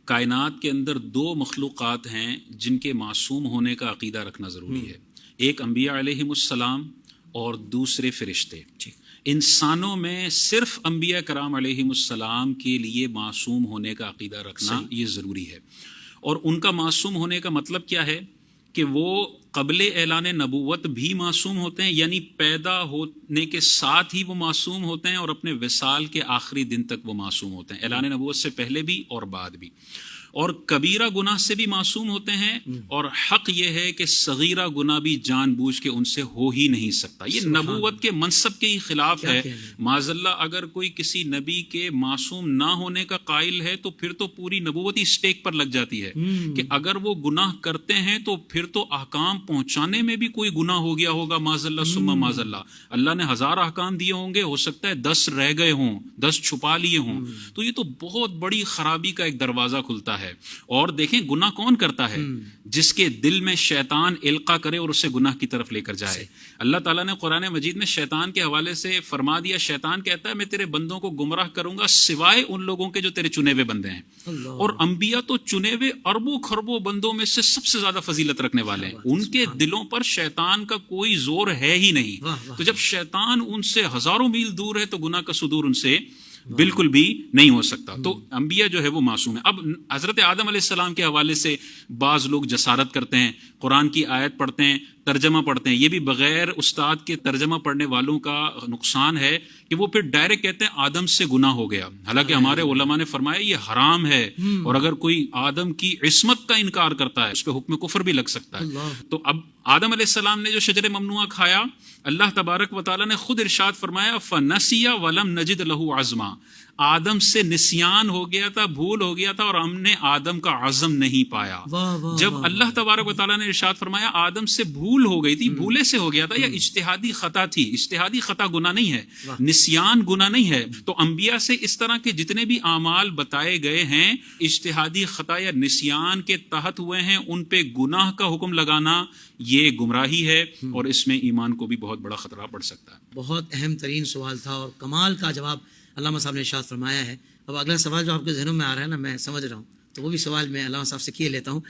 کائنات کے اندر دو مخلوقات ہیں جن کے معصوم ہونے کا عقیدہ رکھنا ضروری ہے، ایک انبیاء علیہم السلام اور دوسرے فرشتے۔ انسانوں میں صرف انبیاء کرام علیہم السلام کے لیے معصوم ہونے کا عقیدہ رکھنا یہ ضروری ہے۔ اور ان کا معصوم ہونے کا مطلب کیا ہے کہ وہ قبل اعلان نبوت بھی معصوم ہوتے ہیں، یعنی پیدا ہونے کے ساتھ ہی وہ معصوم ہوتے ہیں، اور اپنے وصال کے آخری دن تک وہ معصوم ہوتے ہیں، اعلان نبوت سے پہلے بھی اور بعد بھی۔ اور کبیرہ گناہ سے بھی معصوم ہوتے ہیں، اور حق یہ ہے کہ صغیرہ گناہ بھی جان بوجھ کے ان سے ہو ہی نہیں سکتا۔ یہ نبوت کے منصب کے ہی خلاف ہے۔ معاذ اللہ اگر کوئی کسی نبی کے معصوم نہ ہونے کا قائل ہے تو پھر تو پوری نبوت ہی اسٹیک پر لگ جاتی ہے کہ اگر وہ گناہ کرتے ہیں تو پھر تو احکام پہنچانے میں بھی کوئی گناہ ہو گیا ہوگا، معاذ اللہ ثم معاذ اللہ۔ اللہ نے 1000 احکام دیے ہوں گے، ہو سکتا ہے 10 رہ گئے ہوں، 10 چھپا لیے ہوں، تو یہ تو بہت بڑی خرابی کا ایک دروازہ کھلتا ہے۔ اور دیکھیں گناہ کون کرتا ہے؟ جس کے دل میں شیطان القا کرے اور اسے گناہ کی طرف لے کر جائے۔ اللہ تعالیٰ نے قرآن مجید میں شیطان کے حوالے سے فرما دیا، شیطان کہتا ہے میں تیرے بندوں کو گمراہ کروں گا سوائے ان لوگوں کے جو تیرے چنے ہوئے بندے ہیں۔ اور انبیاء تو چنے ہوئے اربوں خربوں بندوں میں سے سب سے زیادہ فضیلت رکھنے والے ہیں، ان کے دلوں پر شیطان کا کوئی زور ہے ہی نہیں۔ تو جب شیطان ان سے ہزاروں میل دور ہے تو گناہ کا صدور ان سے بالکل بھی نہیں ہو سکتا۔ تو انبیاء جو ہے وہ معصوم ہیں۔ اب حضرت آدم علیہ السلام کے حوالے سے بعض لوگ جسارت کرتے ہیں، قرآن کی آیت پڑھتے ہیں، ترجمہ پڑھتے ہیں، یہ بھی بغیر استاد کے ترجمہ پڑھنے والوں کا نقصان ہے کہ وہ پھر ڈائریکٹ کہتے ہیں آدم سے گناہ ہو گیا، حالانکہ ہمارے علماء نے فرمایا یہ حرام ہے، اور اگر کوئی آدم کی عصمت کا انکار کرتا ہے اس پہ حکم کفر بھی لگ سکتا ہے۔ تو اب آدم علیہ السلام نے جو شجر ممنوعہ کھایا، اللہ تبارک و تعالیٰ نے خود ارشاد فرمایا فَنَسِيَ وَلَمْ نَجِدْ لَهُ عَزْمًا، آدم سے نسیان ہو گیا تھا، بھول ہو گیا تھا، اور ہم نے آدم کا عزم نہیں پایا۔ جب اللہ تبارک و تعالیٰ نے ارشاد فرمایا آدم سے بھول ہو گئی تھی، بھولے سے ہو گیا تھا، یا اجتہادی خطا تھی، اجتہادی خطا گناہ نہیں ہے، نسیان گناہ نہیں ہے۔ تو انبیاء سے اس طرح کے جتنے بھی اعمال بتائے گئے ہیں اجتہادی خطا یا نسیان کے تحت ہوئے ہیں، ان پہ گناہ کا حکم لگانا یہ گمراہی ہے، اور اس میں ایمان کو بھی بہت بڑا خطرہ پڑ سکتا ہے۔ بہت اہم ترین سوال تھا اور کمال کا جواب علامہ صاحب نے ارشاد فرمایا ہے۔ اب اگلا سوال جو آپ کے ذہنوں میں آ رہا ہے نا، میں سمجھ رہا ہوں، تو وہ بھی سوال میں علامہ صاحب سے کیے لیتا ہوں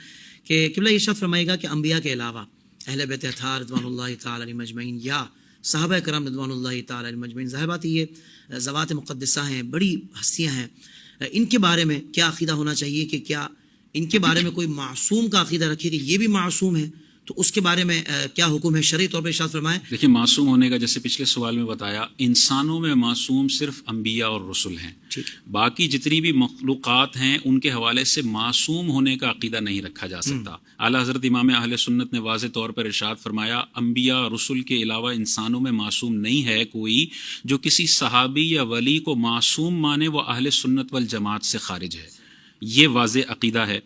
کہ قبلہ ارشاد فرمائے گا کہ انبیاء کے علاوہ اہل بیت اطہار رضوان اللہ تعالی علیہم اجمعین یا صحابہ کرام رضوان اللہ تعالی علیہم اجمعین، ظاہر بات یہ ذوات مقدسہ ہیں، بڑی ہستیاں ہیں، ان کے بارے میں کیا عقیدہ ہونا چاہیے کہ کیا ان کے بارے میں کوئی معصوم کا عقیدہ رکھے کہ یہ بھی معصوم ہے؟ تو اس کے بارے میں کیا حکم ہے شرعی طور پر ارشاد فرمائیں۔ دیکھیں معصوم ہونے کا جیسے پچھلے سوال میں بتایا، انسانوں میں معصوم صرف انبیاء اور رسل ہیں، باقی جتنی بھی مخلوقات ہیں ان کے حوالے سے معصوم ہونے کا عقیدہ نہیں رکھا جا سکتا۔ اعلیٰ حضرت امام اہل سنت نے واضح طور پر ارشاد فرمایا انبیاء رسل کے علاوہ انسانوں میں معصوم نہیں ہے کوئی، جو کسی صحابی یا ولی کو معصوم مانے وہ اہل سنت والجماعت سے خارج ہے۔ یہ واضح عقیدہ ہے۔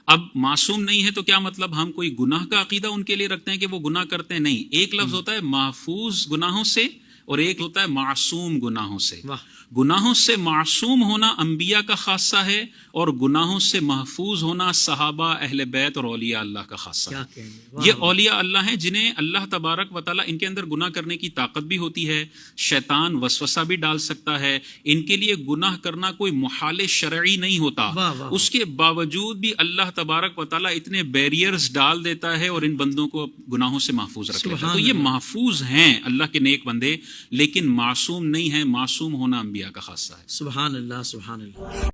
اب معصوم نہیں ہے تو کیا مطلب ہم کوئی گناہ کا عقیدہ ان کے لیے رکھتے ہیں کہ وہ گناہ کرتے ہیں؟ نہیں، ایک لفظ ہوتا ہے محفوظ گناہوں سے اور ایک ہوتا ہے معصوم گناہوں سے۔ گناہوں سے معصوم ہونا انبیاء کا خاصہ ہے، اور گناہوں سے محفوظ ہونا صحابہ، اہل بیت اور اولیاء اللہ کا خاصہ ہے۔ یہ اولیاء اللہ ہیں جنہیں اللہ تبارک و تعالیٰ، ان کے اندر گناہ کرنے کی طاقت بھی ہوتی ہے، شیطان وسوسہ بھی ڈال سکتا ہے، ان کے لیے گناہ کرنا کوئی محال شرعی نہیں ہوتا، اس کے باوجود بھی اللہ تبارک و تعالیٰ اتنے بیریئرز ڈال دیتا ہے اور ان بندوں کو گناہوں سے محفوظ رکھ لیتا ہے۔ تو یہ محفوظ ہیں اللہ کے نیک بندے، لیکن معصوم نہیں ہیں۔ معصوم ہونا انبیاء کا خاصہ ہے۔ سبحان اللہ، سبحان اللہ۔